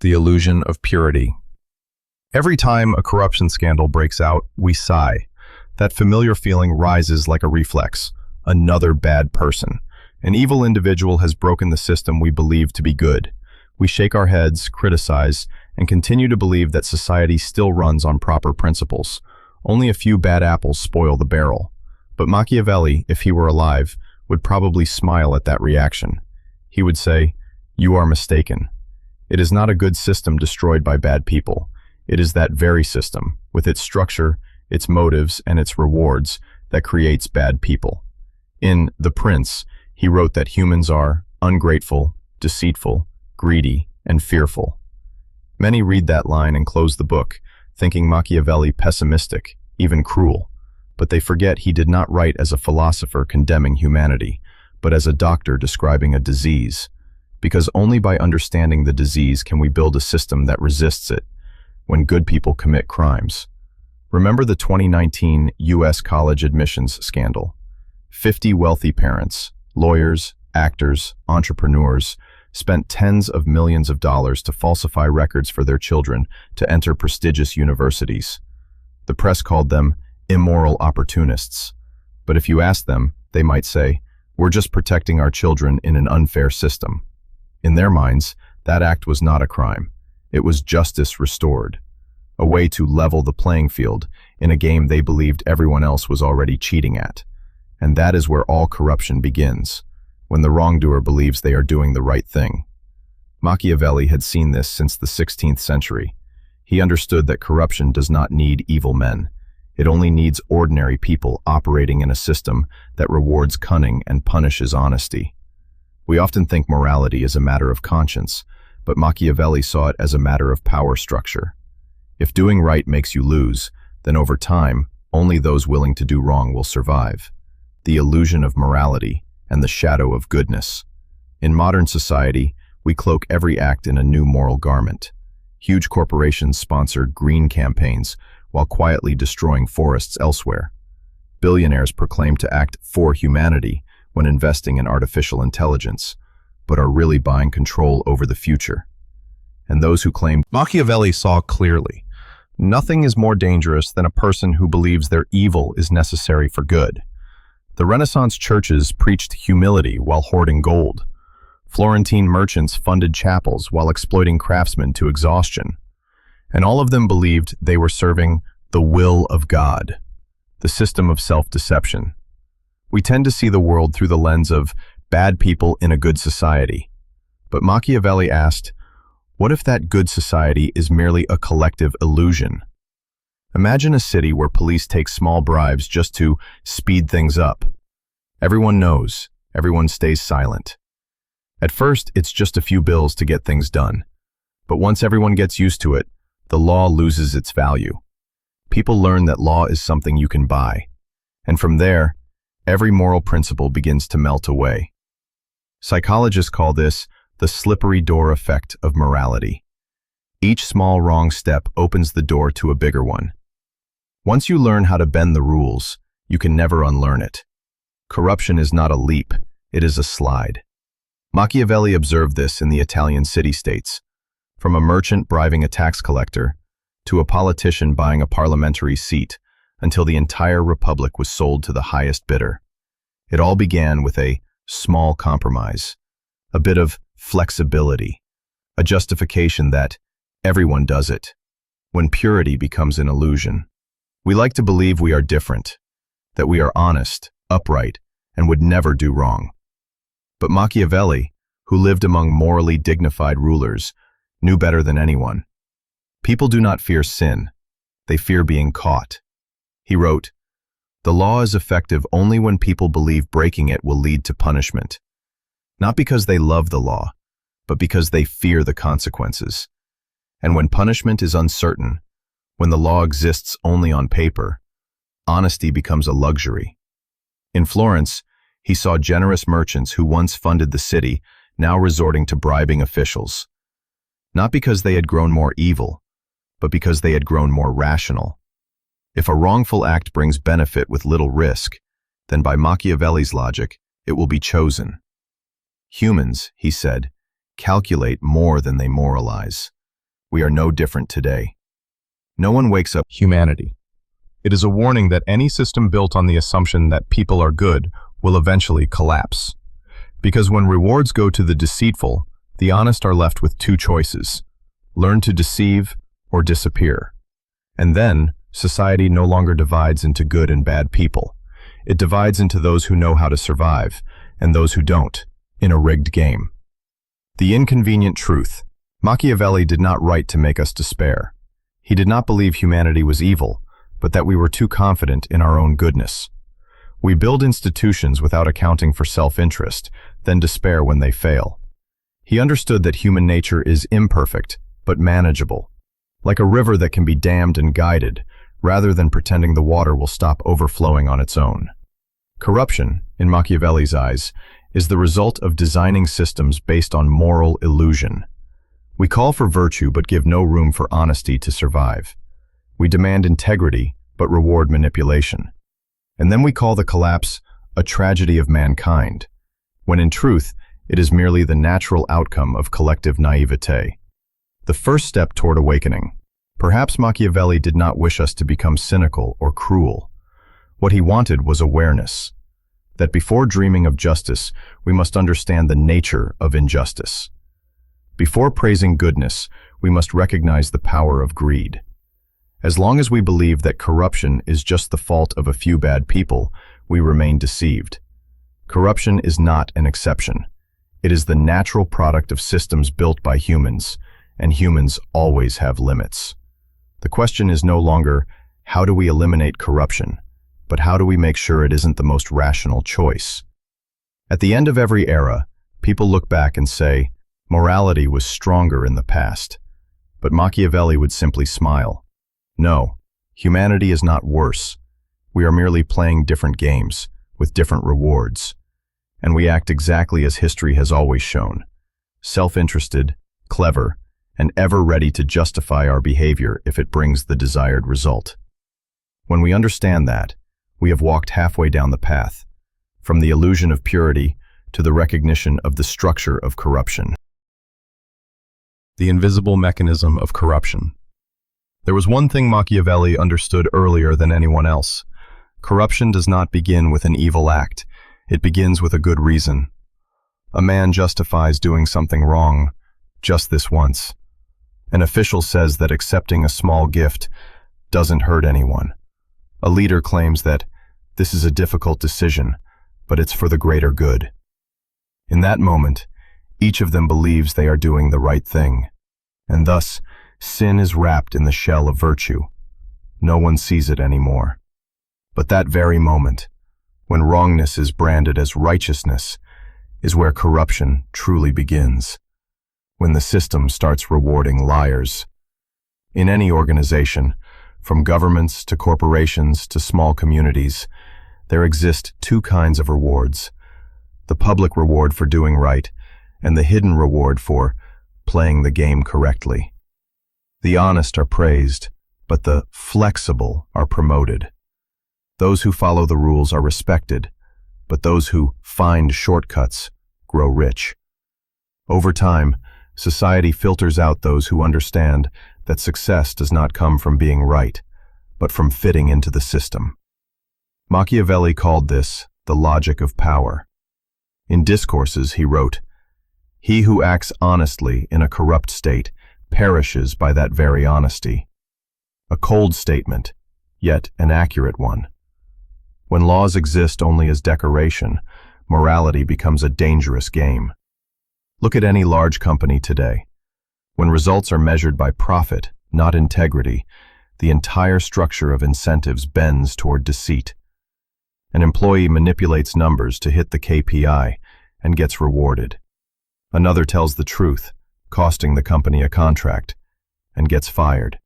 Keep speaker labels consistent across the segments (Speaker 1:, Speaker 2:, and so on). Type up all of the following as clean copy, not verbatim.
Speaker 1: The illusion of purity. Every time a corruption scandal breaks out, we sigh. That familiar feeling rises like a reflex. Another bad person. An evil individual has broken the system we believe to be good. We shake our heads, criticize, and continue to believe that society still runs on proper principles. Only a few bad apples spoil the barrel. But Machiavelli, if he were alive, would probably smile at that reaction. He would say, "You are mistaken. It is not a good system destroyed by bad people. It is that very system, with its structure, its motives, and its rewards, that creates bad people." In The Prince, he wrote that humans are ungrateful, deceitful, greedy, and fearful. Many read that line and close the book, thinking Machiavelli pessimistic, even cruel. But they forget he did not write as a philosopher condemning humanity, but as a doctor describing a disease. Because only by understanding the disease can we build a system that resists it when good people commit crimes. Remember the 2019 U.S. college admissions scandal? 50 wealthy parents, lawyers, actors, entrepreneurs, spent tens of millions of dollars to falsify records for their children to enter prestigious universities. The press called them immoral opportunists. But if you ask them, they might say, "We're just protecting our children in an unfair system." In their minds, that act was not a crime. It was justice restored, a way to level the playing field in a game they believed everyone else was already cheating at. And that is where all corruption begins, when the wrongdoer believes they are doing the right thing. Machiavelli had seen this since the 16th century. He understood that corruption does not need evil men. It only needs ordinary people operating in a system that rewards cunning and punishes honesty. We often think morality is a matter of conscience, but Machiavelli saw it as a matter of power structure. If doing right makes you lose, then over time, only those willing to do wrong will survive. The illusion of morality and the shadow of goodness. In modern society, we cloak every act in a new moral garment. Huge corporations sponsor green campaigns while quietly destroying forests elsewhere. Billionaires proclaim to act for humanity when investing in artificial intelligence, but are really buying control over the future. And those who claim Machiavelli saw clearly, nothing is more dangerous than a person who believes their evil is necessary for good. The Renaissance churches preached humility while hoarding gold. Florentine merchants funded chapels while exploiting craftsmen to exhaustion. And all of them believed they were serving the will of God, the system of self-deception. We tend to see the world through the lens of bad people in a good society. But Machiavelli asked, what if that good society is merely a collective illusion? Imagine a city where police take small bribes just to speed things up. Everyone knows, everyone stays silent. At first, it's just a few bills to get things done. But once everyone gets used to it, the law loses its value. People learn that law is something you can buy. And from there, every moral principle begins to melt away. Psychologists call this the slippery door effect of morality. Each small wrong step opens the door to a bigger one. Once you learn how to bend the rules, you can never unlearn it. Corruption is not a leap, it is a slide. Machiavelli observed this in the Italian city-states, from a merchant bribing a tax collector to a politician buying a parliamentary seat, until the entire republic was sold to the highest bidder. It all began with a small compromise, a bit of flexibility, a justification that everyone does it, when purity becomes an illusion. We like to believe we are different, that we are honest, upright, and would never do wrong. But Machiavelli, who lived among morally dignified rulers, knew better than anyone. People do not fear sin, they fear being caught. He wrote, "The law is effective only when people believe breaking it will lead to punishment. Not because they love the law, but because they fear the consequences. And when punishment is uncertain, when the law exists only on paper, honesty becomes a luxury." In Florence, he saw generous merchants who once funded the city now resorting to bribing officials. Not because they had grown more evil, but because they had grown more rational. If a wrongful act brings benefit with little risk, then by Machiavelli's logic, it will be chosen. Humans, he said, calculate more than they moralize. we are no different today. No one wakes up humanity. It is a warning that any system built on the assumption that people are good will eventually collapse. Because when rewards go to the deceitful, the honest are left with two choices: learn to deceive or disappear. And then, society no longer divides into good and bad people. It divides into those who know how to survive and those who don't, in a rigged game. The inconvenient truth. Machiavelli did not write to make us despair. He did not believe humanity was evil, but that we were too confident in our own goodness. We build institutions without accounting for self-interest, then despair when they fail. He understood that human nature is imperfect, but manageable, like a river that can be dammed and guided, rather than pretending the water will stop overflowing on its own. Corruption, in Machiavelli's eyes, is the result of designing systems based on moral illusion. We call for virtue but give no room for honesty to survive. We demand integrity, but reward manipulation. And then we call the collapse a tragedy of mankind, when in truth, it is merely the natural outcome of collective naivete. The first step toward awakening. Perhaps Machiavelli did not wish us to become cynical or cruel. What he wanted was awareness, that before dreaming of justice, we must understand the nature of injustice. Before praising goodness, we must recognize the power of greed. As long as we believe that corruption is just the fault of a few bad people, we remain deceived. Corruption is not an exception. It is the natural product of systems built by humans, and humans always have limits. The question is no longer, how do we eliminate corruption, but how do we make sure it isn't the most rational choice? At the end of every era, people look back and say, morality was stronger in the past. But Machiavelli would simply smile. No, humanity is not worse. We are merely playing different games, with different rewards. And we act exactly as history has always shown. Self-interested, clever, and ever ready to justify our behavior if it brings the desired result. When we understand that, we have walked halfway down the path, from the illusion of purity to the recognition of the structure of corruption. The invisible mechanism of corruption. There was one thing Machiavelli understood earlier than anyone else. Corruption does not begin with an evil act. It begins with a good reason. A man justifies doing something wrong just this once. An official says that accepting a small gift doesn't hurt anyone. A leader claims that this is a difficult decision, but it's for the greater good. In that moment, each of them believes they are doing the right thing, and thus, sin is wrapped in the shell of virtue. No one sees it anymore. But that very moment, when wrongness is branded as righteousness, is where corruption truly begins. When the system starts rewarding liars. In any organization, from governments to corporations to small communities, there exist two kinds of rewards: the public reward for doing right, and the hidden reward for playing the game correctly. The honest are praised, but the flexible are promoted. Those who follow the rules are respected, but those who find shortcuts grow rich. Over time, society filters out those who understand that success does not come from being right, but from fitting into the system. Machiavelli called this the logic of power. In Discourses, he wrote, "He who acts honestly in a corrupt state perishes by that very honesty." A cold statement, yet an accurate one. When laws exist only as decoration, morality becomes a dangerous game. Look at any large company today. When results are measured by profit, not integrity, the entire structure of incentives bends toward deceit. An employee manipulates numbers to hit the KPI and gets rewarded. Another tells the truth, costing the company a contract, and gets fired.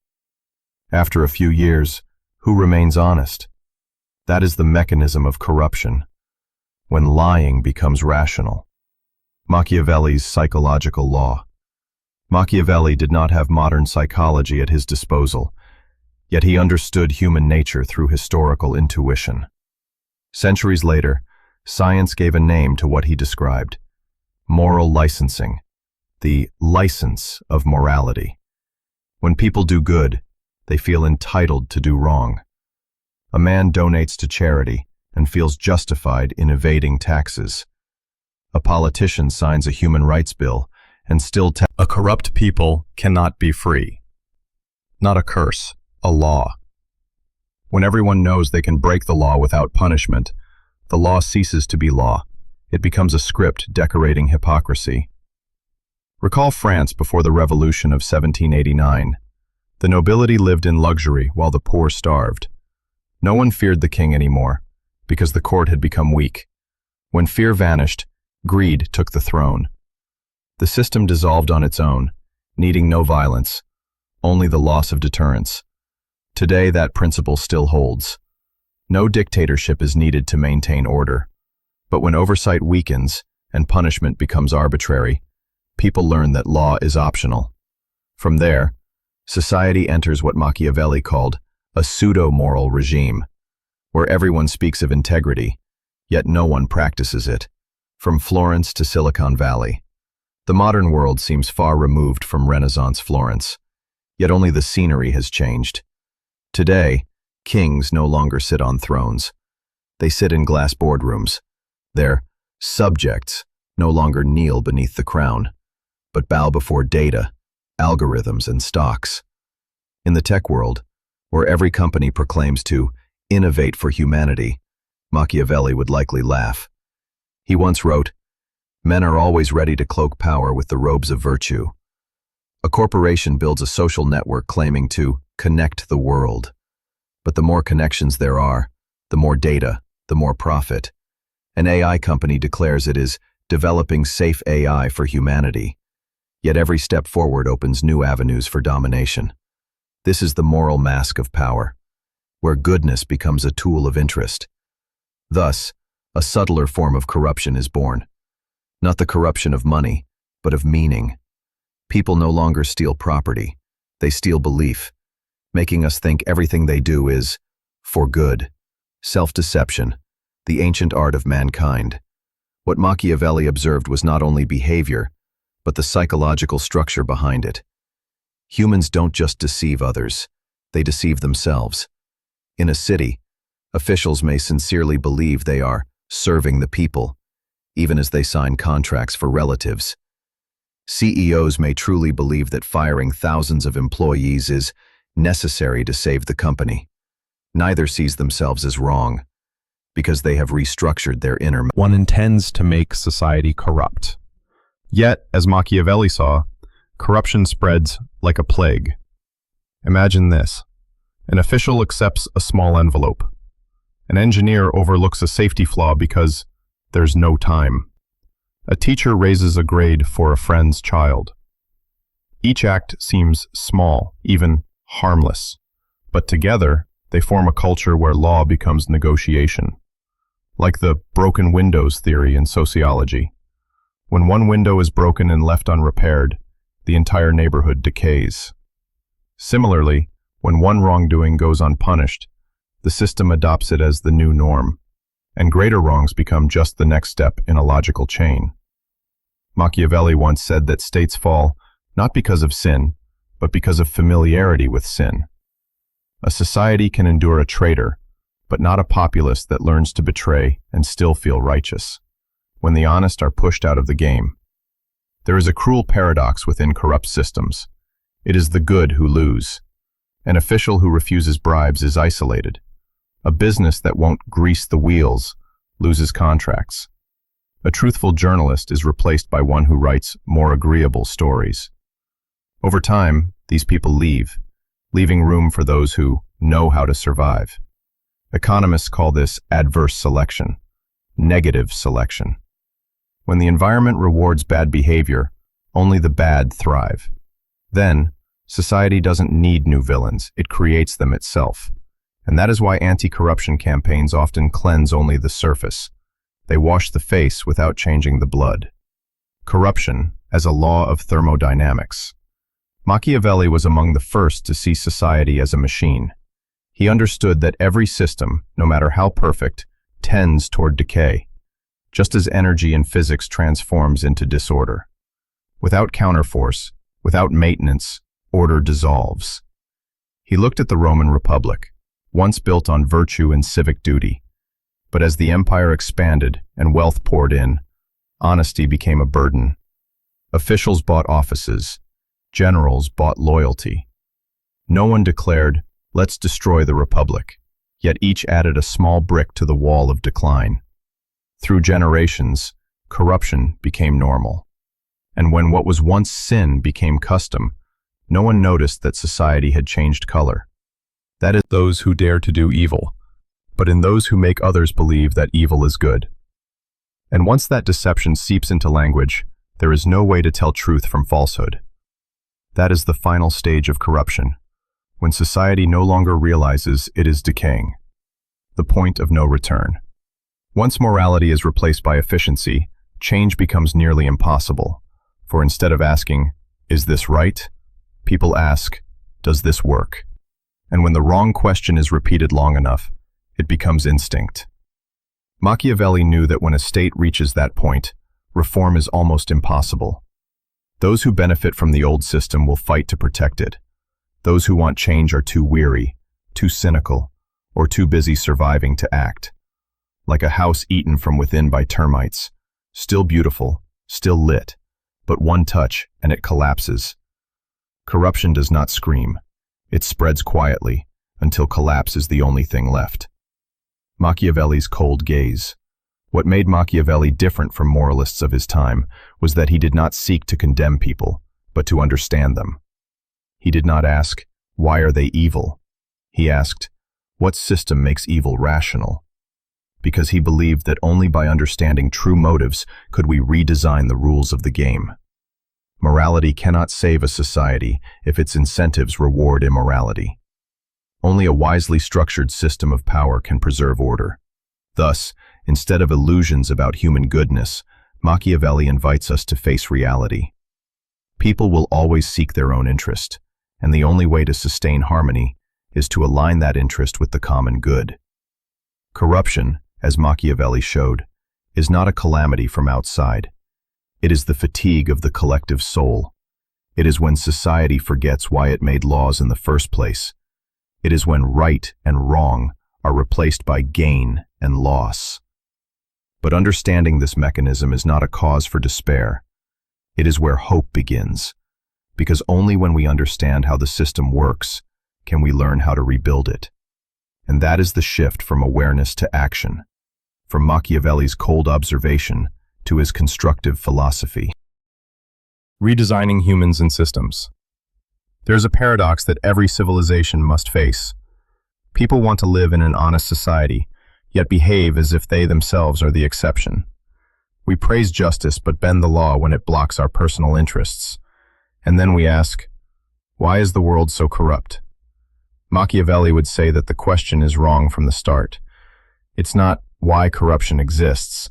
Speaker 1: After a few years, who remains honest? That is the mechanism of corruption, when lying becomes rational. Machiavelli's psychological law. Machiavelli did not have modern psychology at his disposal, yet he understood human nature through historical intuition. Centuries later, science gave a name to what he described: moral licensing, the license of morality. When people do good, they feel entitled to do wrong. A man donates to charity and feels justified in evading taxes. A politician signs a human rights bill and still a corrupt people cannot be free. Not a curse, a law. When everyone knows they can break the law without punishment, the law ceases to be law. It becomes a script decorating hypocrisy. Recall France before the Revolution of 1789. The nobility lived in luxury while the poor starved. No one feared the king anymore, because the court had become weak. When fear vanished, greed took the throne. The system dissolved on its own, needing no violence, only the loss of deterrence. Today that principle still holds. No dictatorship is needed to maintain order. But when oversight weakens and punishment becomes arbitrary, people learn that law is optional. From there, society enters what Machiavelli called a pseudo-moral regime, where everyone speaks of integrity, yet no one practices it. From Florence to Silicon Valley, the modern world seems far removed from Renaissance Florence, yet only the scenery has changed. Today, kings no longer sit on thrones. They sit in glass boardrooms. Their subjects no longer kneel beneath the crown, but bow before data, algorithms, and stocks. In the tech world, where every company proclaims to innovate for humanity, Machiavelli would likely laugh. He once wrote, "Men are always ready to cloak power with the robes of virtue." A corporation builds a social network claiming to connect the world. But the more connections there are, the more data, the more profit. An AI company declares it is developing safe AI for humanity. Yet every step forward opens new avenues for domination. This is the moral mask of power, where goodness becomes a tool of interest. Thus, a subtler form of corruption is born. Not the corruption of money, but of meaning. People no longer steal property, they steal belief, making us think everything they do is for good. Self-deception, the ancient art of mankind. What Machiavelli observed was not only behavior, but the psychological structure behind it. Humans don't just deceive others, they deceive themselves. In a city, officials may sincerely believe they are serving the people, even as they sign contracts for relatives. CEOs may truly believe that firing thousands of employees is necessary to save the company. Neither sees themselves as wrong, because they have restructured their inner.
Speaker 2: One intends to make society corrupt. Yet, as Machiavelli saw, corruption spreads like a plague. Imagine this. An official accepts a small envelope. An engineer overlooks a safety flaw because there's no time. A teacher raises a grade for a friend's child. Each act seems small, even harmless, but together they form a culture where law becomes negotiation. Like the broken windows theory in sociology. When one window is broken and left unrepaired, the entire neighborhood decays. Similarly, when one wrongdoing goes unpunished, the system adopts it as the new norm, and greater wrongs become just the next step in a logical chain. Machiavelli once said that states fall not because of sin, but because of familiarity with sin. A society can endure a traitor, but not a populace that learns to betray and still feel righteous, when the honest are pushed out of the game. There is a cruel paradox within corrupt systems. It is the good who lose. An official who refuses bribes is isolated. A business that won't grease the wheels loses contracts. A truthful journalist is replaced by one who writes more agreeable stories. Over time, these people leave, leaving room for those who know how to survive. Economists call this adverse selection, negative selection. When the environment rewards bad behavior, only the bad thrive. Then, society doesn't need new villains, it creates them itself. And that is why anti-corruption campaigns often cleanse only the surface. They wash the face without changing the blood. Corruption as a law of thermodynamics. Machiavelli was among the first to see society as a machine. He understood that every system, no matter how perfect, tends toward decay, just as energy in physics transforms into disorder. Without counterforce, without maintenance,
Speaker 1: order dissolves. He looked at the Roman Republic, once built on virtue and civic duty. But as the empire expanded and wealth poured in, honesty became a burden. Officials bought offices. Generals bought loyalty. No one declared, "Let's destroy the Republic," yet each added a small brick to the wall of decline. Through generations, corruption became normal. And when what was once sin became custom, no one noticed that society had changed color. That is those who dare to do evil, but in those who make others believe that evil is good. And once that deception seeps into language, there is no way to tell truth from falsehood. That is the final stage of corruption, when society no longer realizes it is decaying. The point of no return. Once morality is replaced by efficiency, change becomes nearly impossible. For instead of asking, "Is this right?" people ask, "Does this work?" And when the wrong question is repeated long enough, it becomes instinct. Machiavelli knew that when a state reaches that point, reform is almost impossible. Those who benefit from the old system will fight to protect it. Those who want change are too weary, too cynical, or too busy surviving to act. Like a house eaten from within by termites, still beautiful, still lit, but one touch and it collapses. Corruption does not scream. It spreads quietly until collapse is the only thing left. Machiavelli's cold gaze. What made Machiavelli different from moralists of his time was that he did not seek to condemn people, but to understand them. He did not ask, "Why are they evil?" He asked, "What system makes evil rational?" Because he believed that only by understanding true motives could we redesign the rules of the game. Morality cannot save a society if its incentives reward immorality. Only a wisely structured system of power can preserve order. Thus, instead of illusions about human goodness, Machiavelli invites us to face reality. People will always seek their own interest, and the only way to sustain harmony is to align that interest with the common good. Corruption, as Machiavelli showed, is not a calamity from outside. It is the fatigue of the collective soul. It is when society forgets why it made laws in the first place. It is when right and wrong are replaced by gain and loss. But understanding this mechanism is not a cause for despair. It is where hope begins, because only when we understand how the system works can we learn how to rebuild it. And that is the shift from awareness to action, from Machiavelli's cold observation to his constructive philosophy. Redesigning humans and systems. There's a paradox that every civilization must face. People want to live in an honest society, yet behave as if they themselves are the exception. We praise justice but bend the law when it blocks our personal interests. And then we ask, why is the world so corrupt? Machiavelli would say that the question is wrong from the start. It's not why corruption exists,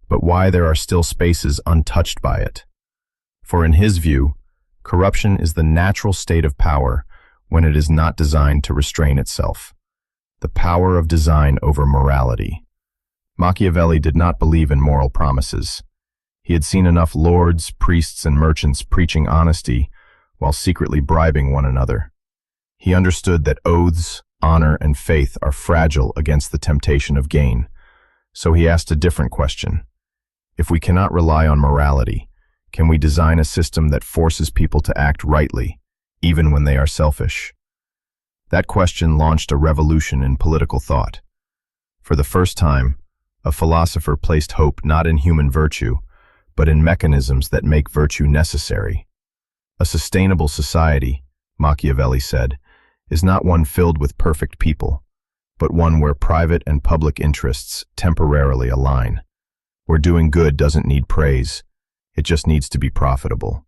Speaker 1: but why there are still spaces untouched by it. For in his view, corruption is the natural state of power when it is not designed to restrain itself. The power of design over morality. Machiavelli did not believe in moral promises. He had seen enough lords, priests, and merchants preaching honesty while secretly bribing one another. He understood that oaths, honor, and faith are fragile against the temptation of gain. So he asked a different question. If we cannot rely on morality, can we design a system that forces people to act rightly, even when they are selfish? That question launched a revolution in political thought. For the first time, a philosopher placed hope not in human virtue, but in mechanisms that make virtue necessary. A sustainable society, Machiavelli said, is not one filled with perfect people, but one where private and public interests temporarily align, where doing good doesn't need praise, it just needs to be profitable.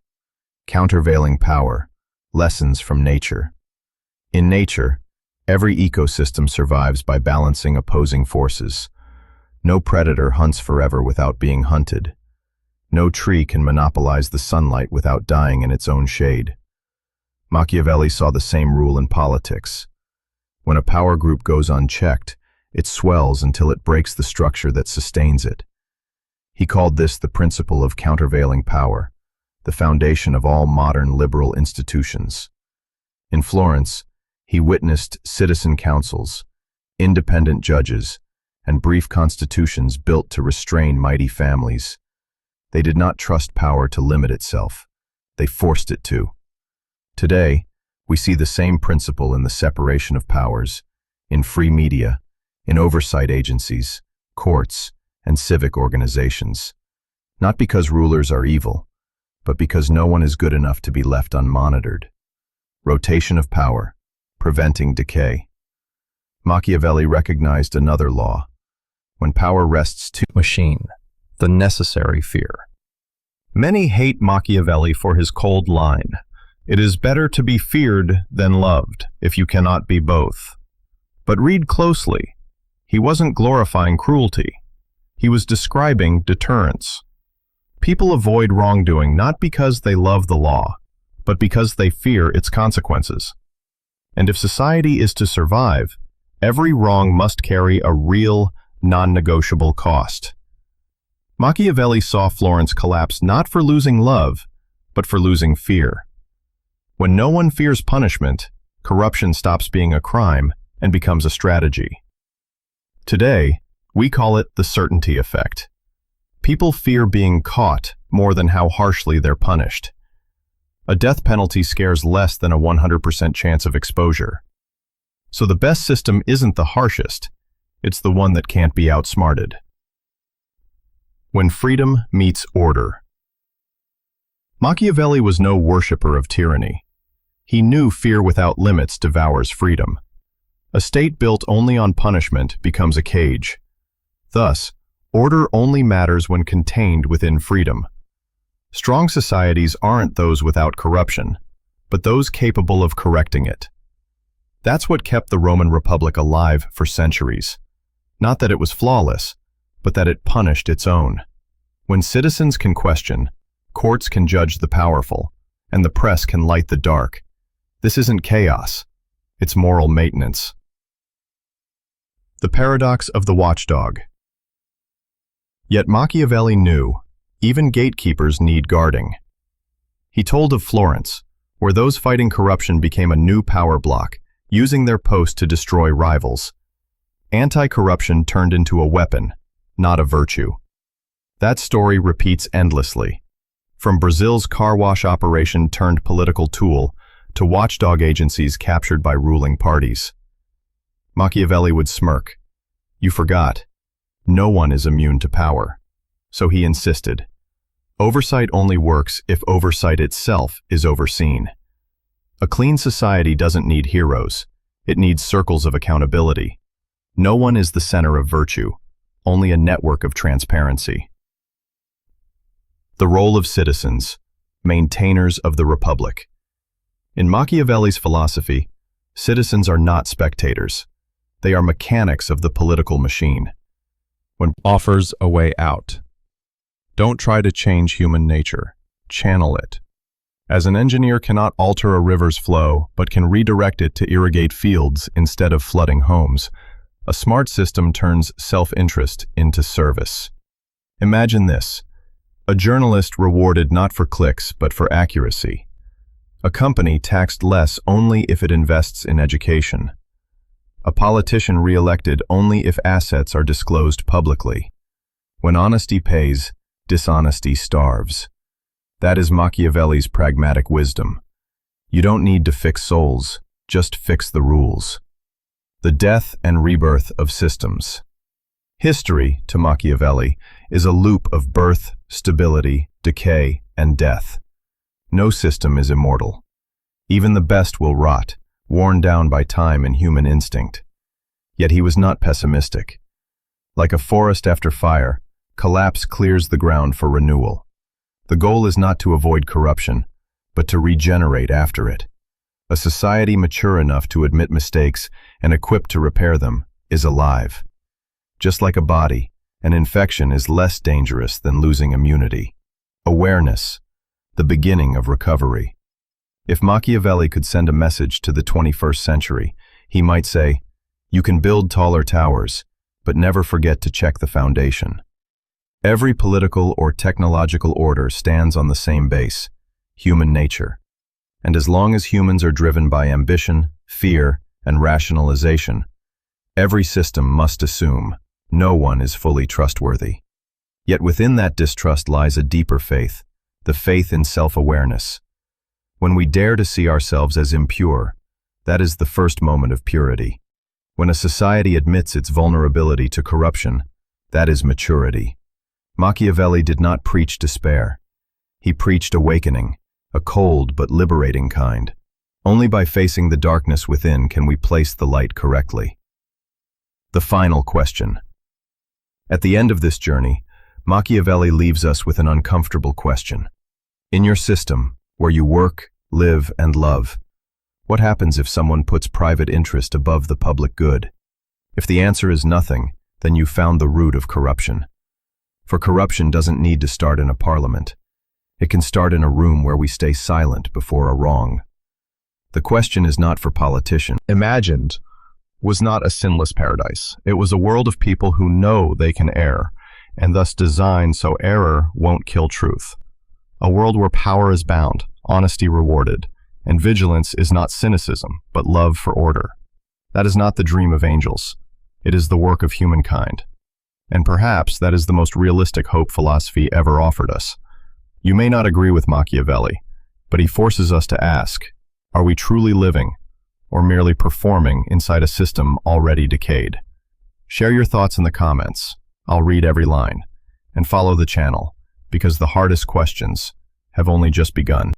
Speaker 1: Countervailing power, lessons from nature. In nature, every ecosystem survives by balancing opposing forces. No predator hunts forever without being hunted. No tree can monopolize the sunlight without dying in its own shade. Machiavelli saw the same rule in politics. When a power group goes unchecked, it swells until it breaks the structure that sustains it. He called this the principle of countervailing power, the foundation of all modern liberal institutions. In Florence, he witnessed citizen councils, independent judges, and brief constitutions built to restrain mighty families. They did not trust power to limit itself. They forced it to. Today, we see the same principle in the separation of powers, in free media, in oversight agencies, courts, and civic organizations. Not because rulers are evil, but because no one is good enough to be left unmonitored. Rotation of power, preventing decay. Machiavelli recognized another law. When power rests too
Speaker 2: Machine, the necessary fear. Many hate Machiavelli for his cold line. It is better to be feared than loved, if you cannot be both. But read closely. He wasn't glorifying cruelty. He was describing deterrence. People avoid wrongdoing not because they love the law, but because they fear its consequences. And if society is to survive, every wrong must carry a real, non-negotiable cost. Machiavelli saw Florence collapse not for losing love, but for losing fear. When no one fears punishment, corruption stops being a crime and becomes a strategy. Today, we call it the certainty effect. People fear being caught more than how harshly they're punished. A death penalty scares less than a 100% chance of exposure. So the best system isn't the harshest, it's the one that can't be outsmarted. When freedom meets order. Machiavelli was no worshipper of tyranny. He knew fear without limits devours freedom. A state built only on punishment becomes a cage. Thus, order only matters when contained within freedom. Strong societies aren't those without corruption, but those capable of correcting it. That's what kept the Roman Republic alive for centuries. Not that it was flawless, but that it punished its own. When citizens can question, courts can judge the powerful, and the press can light the dark. This isn't chaos, it's moral maintenance. The paradox of the watchdog. Yet Machiavelli knew, even gatekeepers need guarding. He told of Florence, where those fighting corruption became a new power block, using their post to destroy rivals. Anti-corruption turned into a weapon, not a virtue. That story repeats endlessly. From Brazil's car wash operation turned political tool to watchdog agencies captured by ruling parties. Machiavelli would smirk. You forgot. No one is immune to power. So he insisted. Oversight only works if oversight itself is overseen. A clean society doesn't need heroes. It needs circles of accountability. No one is the center of virtue, only a network of transparency. The role of citizens, maintainers of the Republic. In Machiavelli's philosophy, citizens are not spectators. They are mechanics of the political machine. When offers a way out. Don't try to change human nature. Channel it. As an engineer cannot alter a river's flow, but can redirect it to irrigate fields instead of flooding homes, a smart system turns self-interest into service. Imagine this. A journalist rewarded not for clicks, but for accuracy. A company taxed less only if it invests in education. A politician re-elected only if assets are disclosed publicly. When honesty pays, dishonesty starves. That is Machiavelli's pragmatic wisdom. You don't need to fix souls, just fix the rules. The death and rebirth of systems. History, to Machiavelli, is a loop of birth, stability, decay, and death. No system is immortal. Even the best will rot, worn down by time and human instinct. Yet he was not pessimistic. Like a forest after fire, collapse clears the ground for renewal. The goal is not to avoid corruption, but to regenerate after it. A society mature enough to admit mistakes and equipped to repair them is alive. Just like a body, an infection is less dangerous than losing immunity. Awareness, the beginning of recovery. If Machiavelli could send a message to the 21st century, he might say, you can build taller towers, but never forget to check the foundation. Every political or technological order stands on the same base, human nature.
Speaker 1: And as long as humans are driven by ambition, fear, and rationalization, every system must assume no one is fully trustworthy. Yet within that distrust lies a deeper faith, the faith in self-awareness. When we dare to see ourselves as impure, that is the first moment of purity. When a society admits its vulnerability to corruption, that is maturity. Machiavelli did not preach despair. He preached awakening, a cold but liberating kind. Only by facing the darkness within can we place the light correctly. The final question. At the end of this journey, Machiavelli leaves us with an uncomfortable question. In your system, where you work, live, and love, what happens if someone puts private interest above the public good? If the answer is nothing, then you found the root of corruption. For corruption doesn't need to start in a parliament. It can start in a room where we stay silent before a wrong. The question is not for politicians.
Speaker 2: Imagined was not a sinless paradise. It was a world of people who know they can err, and thus designed so error won't kill truth. A world where power is bound, honesty rewarded, and vigilance is not cynicism, but love for order. That is not the dream of angels. It is the work of humankind. And perhaps that is the most realistic hope philosophy ever offered us. You may not agree with Machiavelli, but he forces us to ask, are we truly living, or merely performing inside a system already decayed? Share your thoughts in the comments. I'll read every line. And follow the channel, because the hardest questions have only just begun.